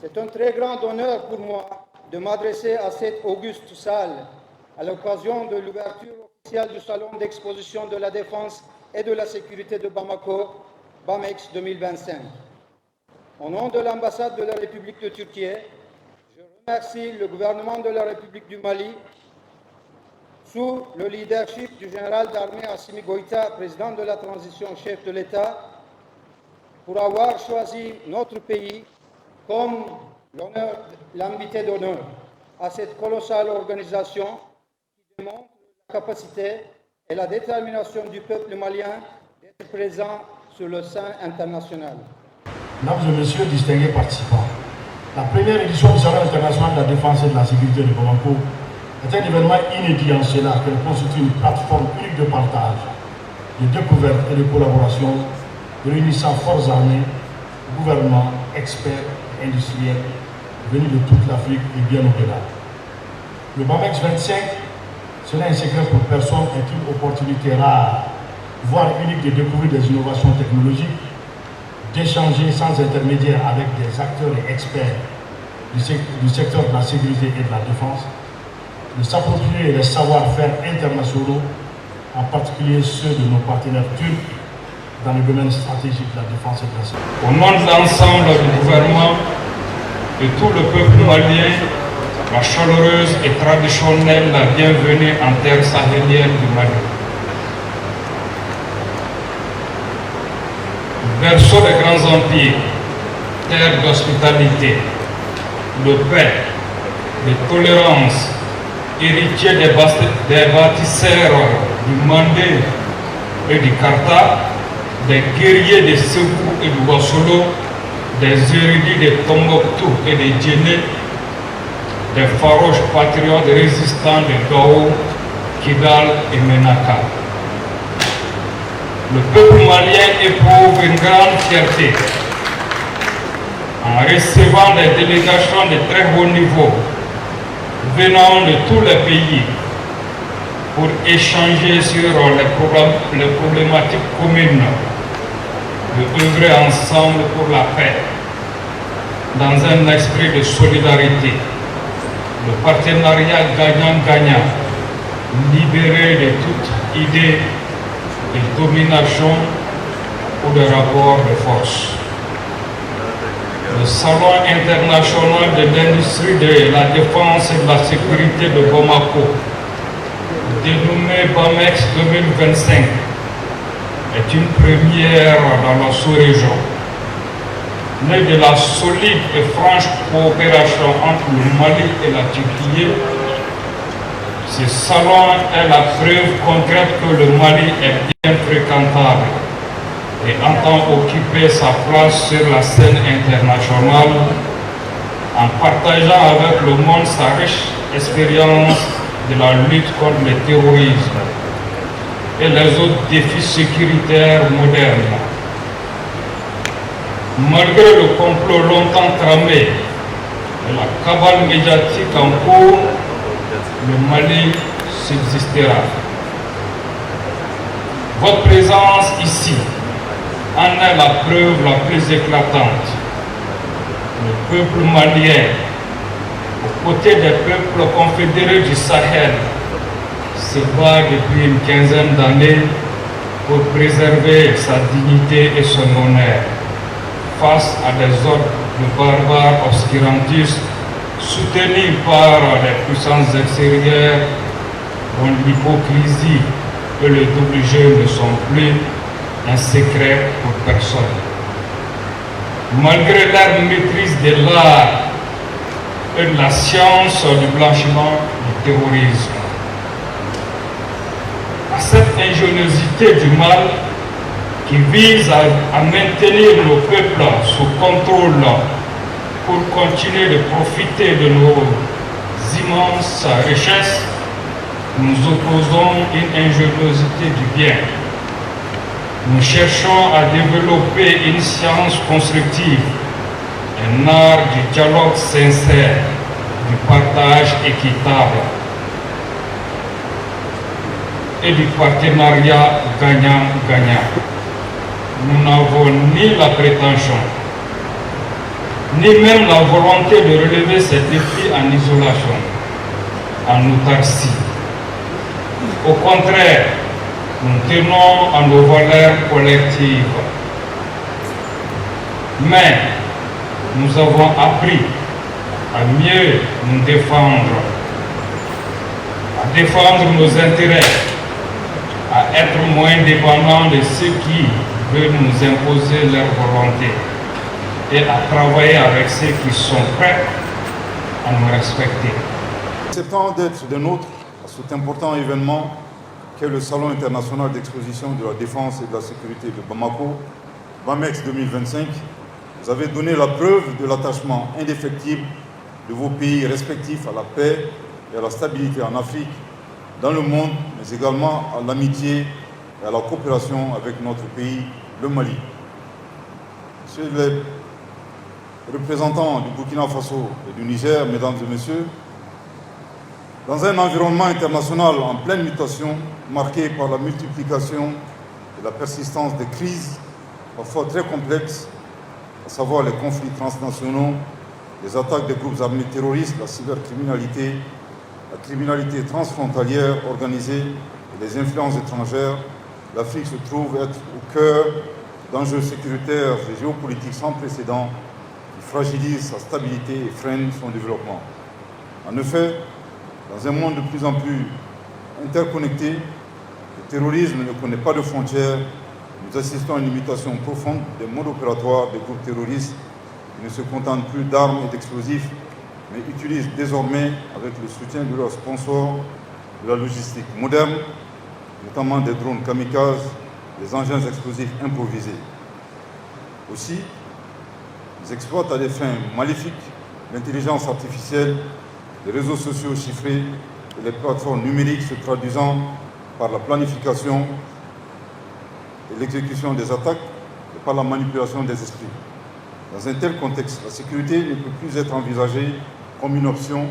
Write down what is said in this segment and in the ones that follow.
C'est un très grand honneur pour moi de m'adresser à cette auguste salle à l'occasion de l'ouverture officielle du Salon d'exposition de la défense et de la sécurité de Bamako, BAMEX 2025. Au nom de l'ambassade de la République de Turquie, je remercie le gouvernement de la République du Mali, sous le leadership du général d'armée Assimi Goïta, président de la transition, chef de l'État, pour avoir choisi notre pays comme l'invité d'honneur à cette colossale organisation qui démontre la capacité et la détermination du peuple malien d'être présent sur le sein international. Mesdames et messieurs, distingués participants, la première édition du Salon international de la défense et de la sécurité de Bamako est un événement inédit en cela qu'elle constitue une plateforme unique de partage, de découverte et de collaboration réunissant forces armées, gouvernements, experts et industriels venus de toute l'Afrique et bien au-delà. Le BAMEX 25, ce n'est un secret pour personne, est une opportunité rare, voire unique de découvrir des innovations technologiques, d'échanger sans intermédiaire avec des acteurs et experts du secteur de la sécurité et de la défense, de s'approprier les savoir-faire internationaux, en particulier ceux de nos partenaires turcs dans le domaine stratégique de la défense et de la sécurité. Au nom de l'ensemble du gouvernement et tout le peuple malien, la chaleureuse et traditionnelle la bienvenue en terre sahélienne du Mali. Berceau des grands empires, terre d'hospitalité, de paix, de tolérance, héritier des bâtisseurs du Mandé et du Karta, des guerriers de Ségou et du Wassolo, des érudits de Tombouctou et de Djenné, des farouches patriotes résistants de Gao, Kidal et Menaka. Le peuple malien éprouve une grande fierté en recevant des délégations de très haut niveau venant de tous les pays pour échanger sur les problématiques communes, de œuvrer ensemble pour la paix, dans un esprit de solidarité, de partenariat gagnant-gagnant, libéré de toute idée de domination ou de rapport de force. Le Salon international de l'industrie de la défense et de la sécurité de Bamako, dénommé BAMEX 2025, est une première dans la sous-région. Né de la solide et franche coopération entre le Mali et la Turquie, ce salon est la preuve concrète que le Mali est bien fréquentable et entend occuper sa place sur la scène internationale en partageant avec le monde sa riche expérience de la lutte contre le terrorisme et les autres défis sécuritaires modernes. Malgré le complot longtemps tramé et la cabale médiatique en cours, le Mali subsistera. Votre présence ici en est la preuve la plus éclatante. Le peuple malien, aux côtés des peuples confédérés du Sahel, se bat depuis une quinzaine d'années pour préserver sa dignité et son honneur face à des ordres de barbares obscurantistes soutenus par les puissances extérieures dont l'hypocrisie et le double jeu ne sont plus un secret pour personne. Malgré leur maîtrise de l'art et de la science du blanchiment du terrorisme, à cette ingéniosité du mal qui vise à maintenir nos peuples sous contrôle pour continuer de profiter de nos immenses richesses, nous opposons une ingéniosité du bien. Nous cherchons à développer une science constructive, un art du dialogue sincère, du partage équitable et du partenariat gagnant-gagnant. Nous n'avons ni la prétention, ni même la volonté de relever ces défis en isolation, en autarcie. Au contraire, nous tenons à nos valeurs collectives. Mais nous avons appris à mieux nous défendre, à défendre nos intérêts, à être moins dépendants de ceux qui veulent nous imposer leur volonté et à travailler avec ceux qui sont prêts à nous respecter. Acceptant d'être des nôtres à cet important événement qu'est le Salon international d'exposition de la défense et de la sécurité de Bamako, BAMEX 2025, vous avez donné la preuve de l'attachement indéfectible de vos pays respectifs à la paix et à la stabilité en Afrique, dans le monde, mais également à l'amitié et à la coopération avec notre pays, le Mali. Monsieur les représentants du Burkina Faso et du Niger, mesdames et messieurs, dans un environnement international en pleine mutation, marqué par la multiplication et la persistance des crises, parfois très complexes, à savoir les conflits transnationaux, les attaques des groupes armés terroristes, la cybercriminalité, la criminalité transfrontalière organisée et les influences étrangères, l'Afrique se trouve être au cœur d'enjeux sécuritaires et géopolitiques sans précédent qui fragilisent sa stabilité et freinent son développement. En effet, dans un monde de plus en plus interconnecté, le terrorisme ne connaît pas de frontières. Nous assistons à une mutation profonde des modes opératoires des groupes terroristes qui ne se contentent plus d'armes et d'explosifs, mais utilisent désormais, avec le soutien de leurs sponsors, de la logistique moderne, notamment des drones kamikazes, des engins explosifs improvisés. Aussi, ils exploitent à des fins maléfiques l'intelligence artificielle, les réseaux sociaux chiffrés et les plateformes numériques se traduisant par la planification et l'exécution des attaques et par la manipulation des esprits. Dans un tel contexte, la sécurité ne peut plus être envisagée comme une option,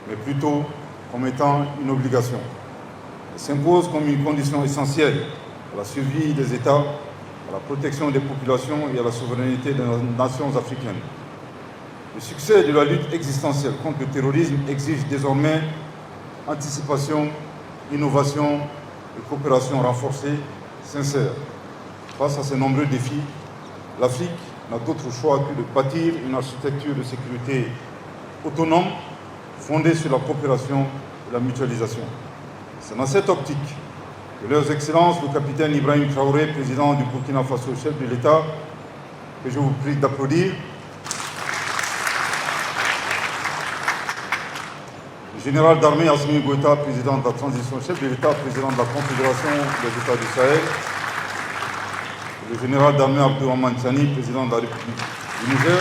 mais plutôt comme étant une obligation. Elle s'impose comme une condition essentielle à la survie des États, à la protection des populations et à la souveraineté des nations africaines. Le succès de la lutte existentielle contre le terrorisme exige désormais anticipation, innovation et coopération renforcée, sincère. Face à ces nombreux défis, l'Afrique n'a d'autre choix que de bâtir une architecture de sécurité autonome, fondée sur la coopération et la mutualisation. C'est dans cette optique que leurs excellences, le capitaine Ibrahim Traoré, président du Burkina Faso, chef de l'État, que je vous prie d'applaudir, le général d'armée Assimi Goïta, président de la transition, chef de l'État, président de la Confédération des États du Sahel, le général d'armée Abdourahmane Tiani, président de la République du Niger,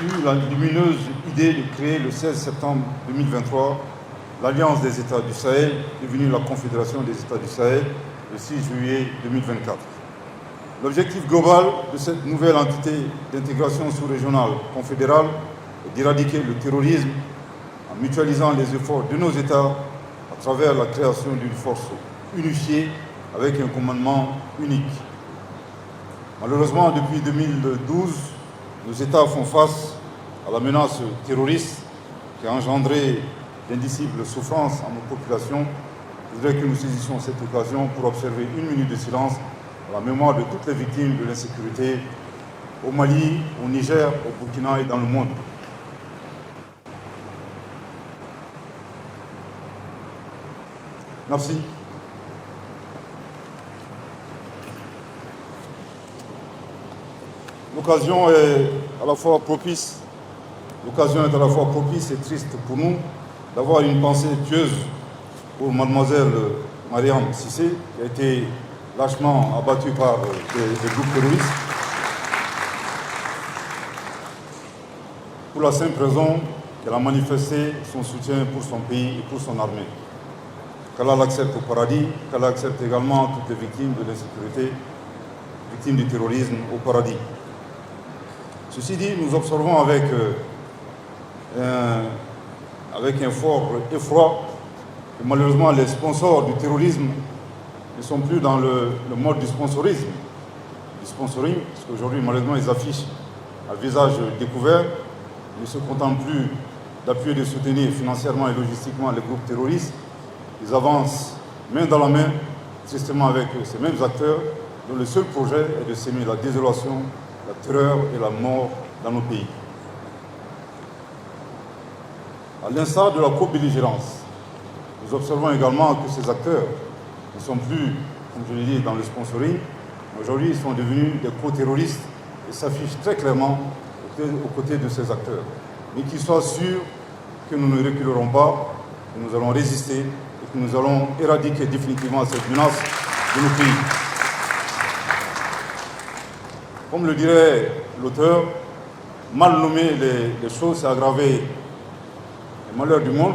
ont eu la lumineuse idée de créer le 16 septembre 2023 l'Alliance des États du Sahel, devenue la Confédération des États du Sahel, le 6 juillet 2024. L'objectif global de cette nouvelle entité d'intégration sous-régionale confédérale est d'éradiquer le terrorisme en mutualisant les efforts de nos États à travers la création d'une force unifiée avec un commandement unique. Malheureusement, depuis 2012, nos États font face à la menace terroriste qui a engendré d'indicibles souffrances à nos populations. Je voudrais que nous saisissions cette occasion pour observer une minute de silence à la mémoire de toutes les victimes de l'insécurité au Mali, au Niger, au Burkina et dans le monde. Merci. L'occasion est à la fois propice et triste pour nous d'avoir une pensée pieuse pour mademoiselle Mariam Cissé, qui a été lâchement abattue par des groupes terroristes, pour la simple raison qu'elle a manifesté son soutien pour son pays et pour son armée. Qu'Allah l'accepte au paradis, qu'Allah accepte également toutes les victimes de l'insécurité, victimes du terrorisme au paradis. Ceci dit, nous observons avec un fort effroi que malheureusement les sponsors du terrorisme ne sont plus dans le mode du sponsoring, parce qu'aujourd'hui malheureusement ils affichent à visage découvert, ne se contentent plus d'appuyer et de soutenir financièrement et logistiquement les groupes terroristes. Ils avancent main dans la main, tristement avec ces mêmes acteurs, dont le seul projet est de s'aimer la désolation, la terreur et la mort dans nos pays. À l'instar de la co-belligérance, nous observons également que ces acteurs ne sont plus, comme je l'ai dit, dans le sponsoring. Aujourd'hui, ils sont devenus des co-terroristes et s'affichent très clairement aux côtés de ces acteurs. Mais qu'ils soient sûrs que nous ne reculerons pas, que nous allons résister et que nous allons éradiquer définitivement cette menace de nos pays. Comme le dirait l'auteur, mal nommer les choses, c'est aggraver le malheur du monde.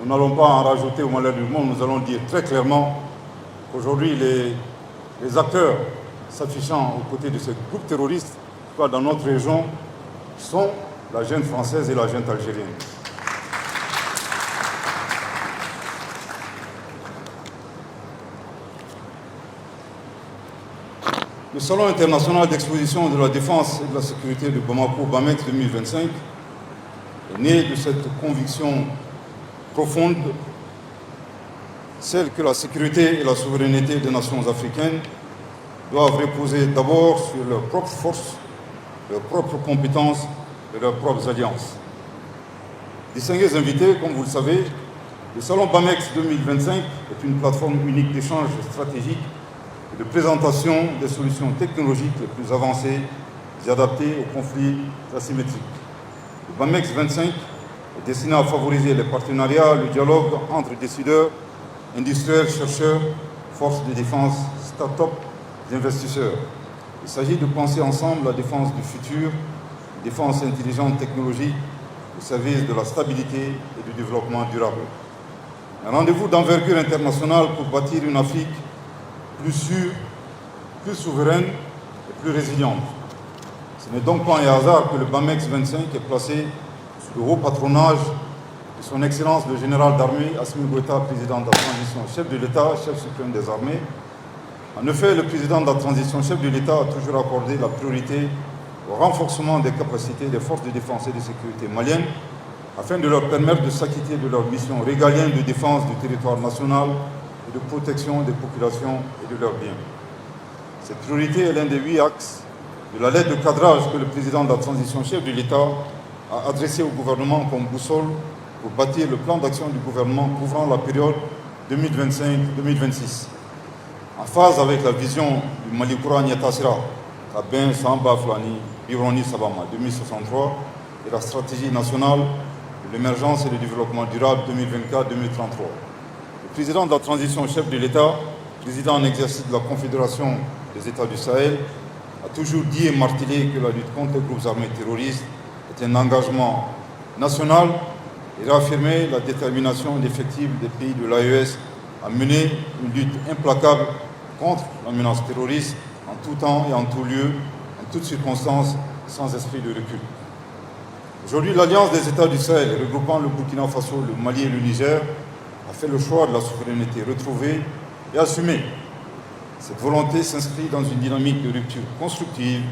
Nous n'allons pas en rajouter au malheur du monde, nous allons dire très clairement qu'aujourd'hui, les acteurs s'affichant aux côtés de ces groupes terroristes, dans notre région, sont la junte française et la junte algérienne. Le Salon international d'exposition de la défense et de la sécurité de Bamako, BAMEX 2025, est né de cette conviction profonde, celle que la sécurité et la souveraineté des nations africaines doivent reposer d'abord sur leurs propres forces, leurs propres compétences et leurs propres alliances. Distingués invités, comme vous le savez, le Salon BAMEX 2025 est une plateforme unique d'échange stratégique et de présentation des solutions technologiques les plus avancées et adaptées aux conflits asymétriques. Le BAMEX 25 est destiné à favoriser les partenariats, le dialogue entre décideurs, industriels, chercheurs, forces de défense, start-up et investisseurs. Il s'agit de penser ensemble la défense du futur, une défense intelligente technologique au service de la stabilité et du développement durable. Un rendez-vous d'envergure internationale pour bâtir une Afrique plus sûre, plus souveraine et plus résiliente. Ce n'est donc pas un hasard que le BAMEX 25 est placé sous le haut patronage de son Excellence le général d'armée Assimi Goïta, président de la transition, chef de l'État, chef suprême des armées. En effet, le président de la transition, chef de l'État, a toujours accordé la priorité au renforcement des capacités des forces de défense et de sécurité maliennes afin de leur permettre de s'acquitter de leur mission régalienne de défense du territoire national et de protection des populations et de leurs biens. Cette priorité est l'un des 8 axes de la lettre de cadrage que le président de la transition, chef de l'État, a adressé au gouvernement comme boussole pour bâtir le plan d'action du gouvernement couvrant la période 2025-2026. En phase avec la vision du Malikoura Niatasira, Kabin Samba Flani, Bivroni Sabama 2063 et la stratégie nationale de l'émergence et du développement durable 2024-2033. Le président de la transition, chef de l'État, président en exercice de la Confédération des États du Sahel, a toujours dit et martelé que la lutte contre les groupes armés terroristes est un engagement national et réaffirmé la détermination effective des pays de l'AES à mener une lutte implacable contre la menace terroriste en tout temps et en tout lieu, en toutes circonstances, sans esprit de recul. Aujourd'hui, l'Alliance des États du Sahel, regroupant le Burkina Faso, le Mali et le Niger, a fait le choix de la souveraineté retrouvée et assumée. Cette volonté s'inscrit dans une dynamique de rupture constructive,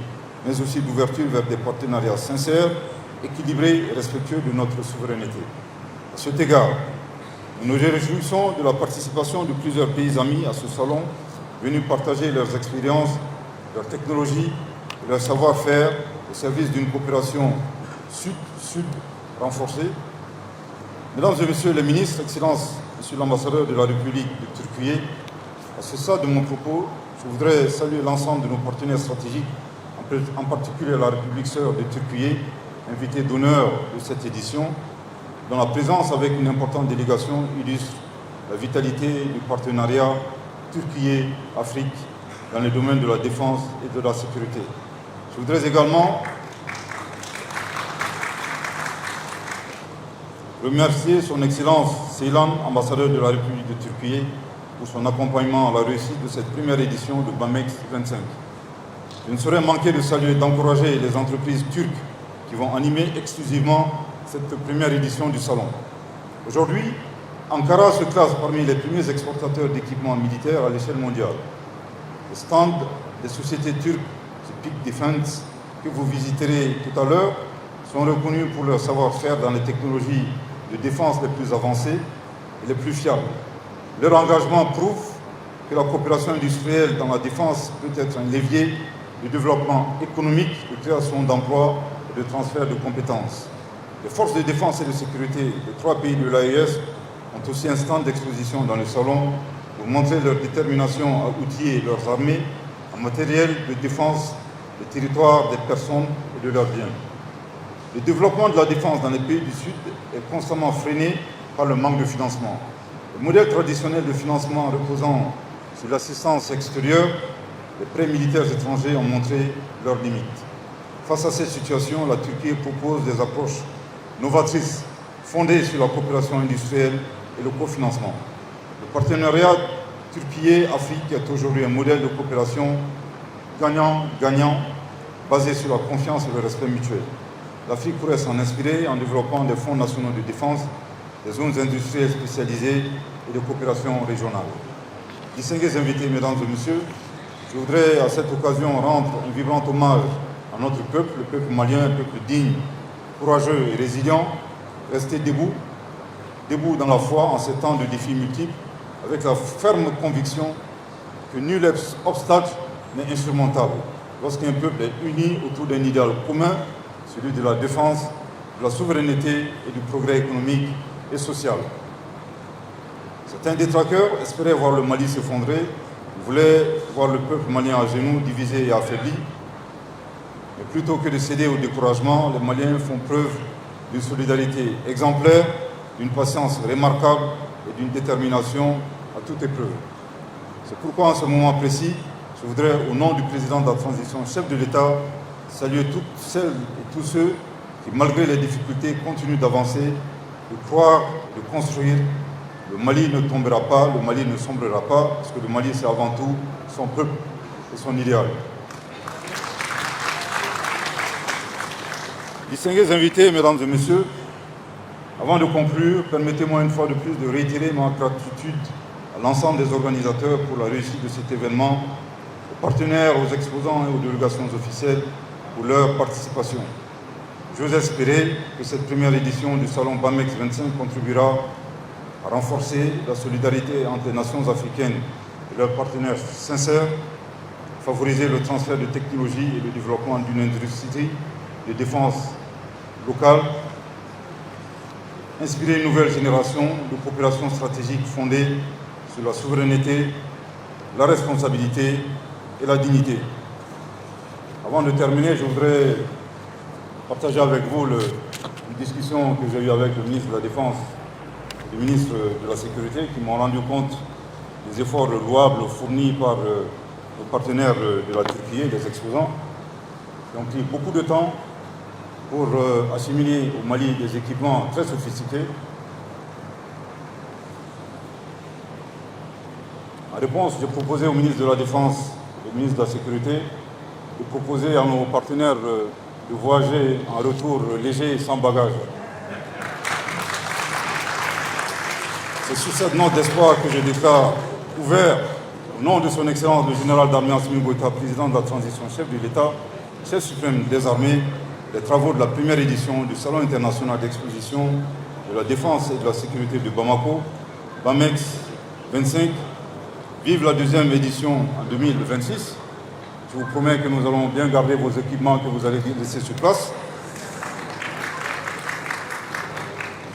mais aussi d'ouverture vers des partenariats sincères, équilibrés et respectueux de notre souveraineté. À cet égard, nous nous réjouissons de la participation de plusieurs pays amis à ce salon, venus partager leurs expériences, leurs technologies et leur savoir-faire au service d'une coopération sud-sud renforcée. Mesdames et Messieurs les ministres, Excellences, Monsieur l'ambassadeur de la République de Turquie, à ce stade de mon propos, je voudrais saluer l'ensemble de nos partenaires stratégiques, en particulier la République sœur de Turquie, invitée d'honneur de cette édition, dont la présence avec une importante délégation illustre la vitalité du partenariat Turquie-Afrique dans les domaines de la défense et de la sécurité. Je voudrais également remercier son Excellence Ceylan, ambassadeur de la République de Turquie, pour son accompagnement à la réussite de cette première édition de BAMEX 25. Je ne saurais manquer de saluer et d'encourager les entreprises turques qui vont animer exclusivement cette première édition du salon. Aujourd'hui, Ankara se classe parmi les premiers exportateurs d'équipements militaires à l'échelle mondiale. Les stands des sociétés turques, Peak Defense, que vous visiterez tout à l'heure sont reconnus pour leur savoir-faire dans les technologies de défense les plus avancées et les plus fiables. Leur engagement prouve que la coopération industrielle dans la défense peut être un levier de développement économique, de création d'emplois et de transfert de compétences. Les forces de défense et de sécurité des 3 pays de l'AES ont aussi un stand d'exposition dans le salon pour montrer leur détermination à outiller leurs armées en matériel de défense des territoires, des personnes et de leurs biens. Le développement de la défense dans les pays du Sud est constamment freiné par le manque de financement. Le modèle traditionnel de financement reposant sur l'assistance extérieure, les prêts militaires étrangers ont montré leurs limites. Face à cette situation, la Turquie propose des approches novatrices fondées sur la coopération industrielle et le cofinancement. Le partenariat Turquie-Afrique est aujourd'hui un modèle de coopération gagnant-gagnant basé sur la confiance et le respect mutuel. L'Afrique pourrait s'en inspirer en développant des fonds nationaux de défense, des zones industrielles spécialisées et de coopération régionale. Distingués invités, mesdames et messieurs, je voudrais à cette occasion rendre un vibrant hommage à notre peuple, le peuple malien, un peuple digne, courageux et résilient, rester debout dans la foi en ces temps de défis multiples, avec la ferme conviction que nul obstacle n'est insurmontable lorsqu'un peuple est uni autour d'un idéal commun, celui de la défense, de la souveraineté et du progrès économique et social. Certains détracteurs espéraient voir le Mali s'effondrer, voulaient voir le peuple malien à genoux, divisé et affaibli. Mais plutôt que de céder au découragement, les Maliens font preuve d'une solidarité exemplaire, d'une patience remarquable et d'une détermination à toute épreuve. C'est pourquoi, en ce moment précis, je voudrais, au nom du président de la transition, chef de l'État, saluer toutes celles et tous ceux qui, malgré les difficultés, continuent d'avancer, de croire, de construire. Le Mali ne tombera pas, le Mali ne sombrera pas, parce que le Mali, c'est avant tout son peuple et son idéal. Distingués invités, mesdames et messieurs, avant de conclure, permettez-moi une fois de plus de réitérer ma gratitude à l'ensemble des organisateurs pour la réussite de cet événement, aux partenaires, aux exposants et aux délégations officielles pour leur participation. J'ose espérer que cette première édition du Salon BAMEX 25 contribuera à renforcer la solidarité entre les nations africaines et leurs partenaires sincères, favoriser le transfert de technologies et le développement d'une industrie de défense locale, inspirer une nouvelle génération de coopération stratégique fondée sur la souveraineté, la responsabilité et la dignité. Avant de terminer, je voudrais partager avec vous une discussion que j'ai eue avec le ministre de la Défense et le ministre de la Sécurité qui m'ont rendu compte des efforts louables fournis par nos partenaires de la Turquie, les exposants, qui ont pris beaucoup de temps pour acheminer au Mali des équipements très sophistiqués. En réponse, j'ai proposé au ministre de la Défense et au ministre de la Sécurité de proposer à nos partenaires de voyager en retour léger et sans bagages. C'est sur cette note d'espoir que je déclare ouvert, au nom de son Excellence le général d'armée Assimi Goïta, président de la transition, chef de l'État, chef suprême des armées, les travaux de la première édition du Salon international d'exposition de la défense et de la sécurité de Bamako, BAMEX 25. Vive la deuxième édition en 2026. Je vous promets que nous allons bien garder vos équipements que vous allez laisser sur place.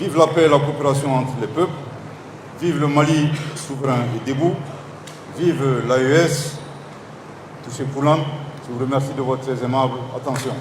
Vive la paix et la coopération entre les peuples. Vive le Mali souverain et debout. Vive l'AES. Touché Poulam. Je vous remercie de votre très aimable attention.